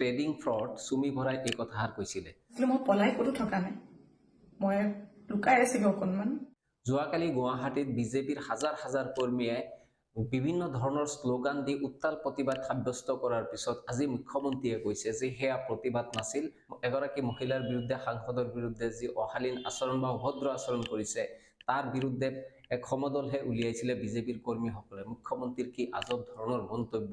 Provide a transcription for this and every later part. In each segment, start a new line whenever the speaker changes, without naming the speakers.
Trading fraud চুমি ভৰাই এই কথাষাৰ কৈছিলে।
মই পলাই ক'তো থকা নাই, মই লুকাই আছিলোঁ অকণমান।
যোৱাকালি গুৱাহাটীত বিজেপিৰ হাজাৰ হাজাৰ কৰ্মীয়ে বিভিন্ন ধৰণৰ শ্লোগান দি উত্তাল প্ৰতিবাদ সাব্যস্ত কৰাৰ পিছত আজি মুখ্যমন্ত্ৰীয়ে কৈছে যে সেয়া প্ৰতিবাদ নাছিল, এগৰাকী মহিলাৰ বিৰুদ্ধে সাংসদৰ বিৰুদ্ধে যি অশালীন আচৰণ বা অভদ্ৰ আচৰণ কৰিছে তাৰ বিৰুদ্ধে এক সমদলহে উলিয়াইছিলে বিজেপিৰ কৰ্মীসকলে। মুখ্যমন্ত্ৰীৰ কি আজব ধৰণৰ মন্তব্য।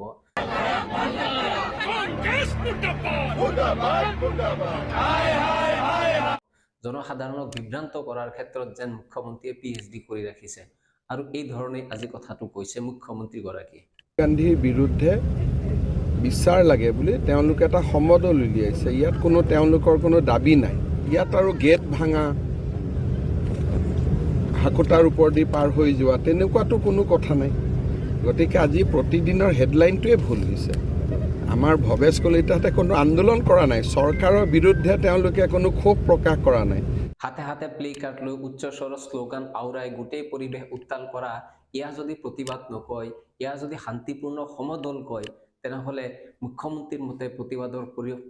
জনসাধাৰণক বিভ্ৰান্ত কৰাৰ ক্ষেত্ৰত যেন মুখ্যমন্ত্ৰীয়ে PhD কৰি ৰাখিছে আৰু এই ধৰণে আজি কথাটো কৈছে মুখ্যমন্ত্ৰীগৰাকী।
গান্ধীৰ বিৰুদ্ধে বিচাৰ লাগে বুলি তেওঁলোকে এটা সমদল উলিয়াইছে। ইয়াত কোনো তেওঁলোকৰ কোনো দাবী নাই। ইয়াত আৰু গেট ভাঙা, হাকোটাৰ ওপৰেদি পাৰ হৈ যোৱা তেনেকুৱাতো কোনো কথা নাই। গতিকে আজি প্ৰতিদিনৰ হেডলাইনটোৱে ভুল দিছে। আমাৰ ভৱেশ কলিতাহঁতে কোনো আন্দোলন কৰা নাই, চৰকাৰৰ বিৰুদ্ধে তেওঁলোকে কোনো ক্ষোভ প্ৰকাশ কৰা নাই।
হাতে হাতে প্লে কাৰ্ড লৈ উচ্চ স্বৰৰ শ্লোগান আওৰাই গোটেই পৰিৱেশ উত্তাল কৰা, এয়া যদি প্ৰতিবাদ নকয়, এয়া যদি শান্তিপূৰ্ণ সমদল কয়, তেনেহ'লে মুখ্যমন্ত্ৰীৰ মতে প্ৰতিবাদৰ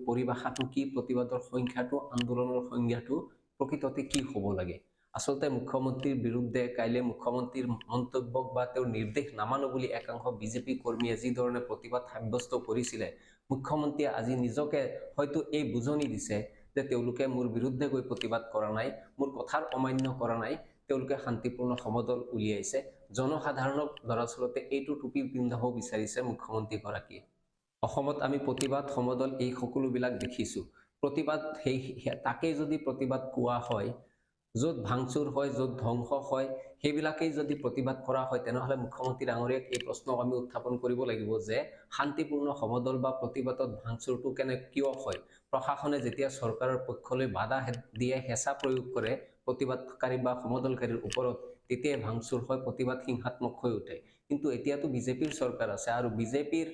পৰিভাষাটো কি, প্ৰতিবাদৰ সংখ্যাটো, আন্দোলনৰ সংজ্ঞাটো প্ৰকৃততে কি হ'ব লাগে। আচলতে মুখ্যমন্ত্ৰীৰ বিৰুদ্ধে কাইলৈ মুখ্যমন্ত্ৰীৰ মন্তব্যক বা তেওঁৰ নিৰ্দেশ নামানো বুলি একাংশ বিজেপি কৰ্মীয়ে যি ধৰণে প্ৰতিবাদ সাব্যস্ত কৰিছিলে, মুখ্যমন্ত্ৰীয়ে আজি নিজকে হয়তো এই বুজনি দিছে যে তেওঁলোকে মোৰ বিৰুদ্ধে গৈ প্ৰতিবাদ কৰা নাই, মোৰ কথাৰ অমান্য কৰা নাই, তেওঁলোকে শান্তিপূৰ্ণ সমদল উলিয়াইছে। জনসাধাৰণক দৰাচলতে এইটো টুপি পিন্ধাব বিচাৰিছে মুখ্যমন্ত্ৰীগৰাকীয়ে। অসমত আমি প্ৰতিবাদ সমদল এই সকলোবিলাক দেখিছোঁ। প্ৰতিবাদ তাকেই যদি প্ৰতিবাদ কোৱা হয়, য'ত ভাঙচুৰ হয়, য'ত ধ্বংস হয়, সেইবিলাকেই যদি প্ৰতিবাদ কৰা হয়, তেনেহ'লে মুখ্যমন্ত্ৰী ডাঙৰীয়াক এই প্ৰশ্নক আমি উত্থাপন কৰিব লাগিব যে শান্তিপূৰ্ণ সমদল বা প্ৰতিবাদত ভাঙচুৰটো কিয় হয়। প্ৰশাসনে যেতিয়া চৰকাৰৰ পক্ষলৈ বাধা দিয়ে, হেঁচা প্ৰয়োগ কৰে প্ৰতিবাদকাৰী বা সমদলকাৰীৰ ওপৰত, তেতিয়াই ভাঙচুৰ হয়, প্ৰতিবাদ হিংসাত্মক হৈ উঠে। কিন্তু এতিয়াতো বিজেপিৰ চৰকাৰ আছে আৰু বিজেপিৰ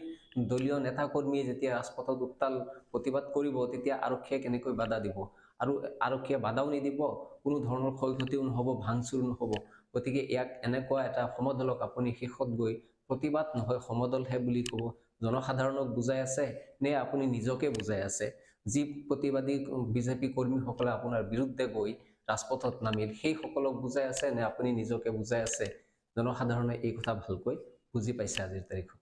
দলীয় নেতাকৰ্মীয়ে যেতিয়া ৰাজপথত উত্তাল প্ৰতিবাদ কৰিব, তেতিয়া আৰক্ষীয়ে কেনেকৈ বাধা দিব, আৰু আৰক্ষীয়ে বাধাও নিদিব, কোনো ধৰণৰ ক্ষয় ক্ষতিও নহ'ব, ভাঙচুৰ নহ'ব। গতিকে ইয়াক এনেকুৱা এটা সমদলক আপুনি শেষত গৈ প্ৰতিবাদ নহয় সমদলহে বুলি ক'ব জনসাধাৰণক বুজাই আছে নে আপুনি নিজকে বুজাই আছে? যি প্ৰতিবাদী বিজেপি কৰ্মীসকলে আপোনাৰ বিৰুদ্ধে গৈ ৰাজপথত নামিল, সেই সকলক বুজাই আছে নে আপুনি নিজকে বুজাই আছে? জনসাধাৰণে এই কথা ভালকৈ বুজি পাইছে আজিৰ তাৰিখত।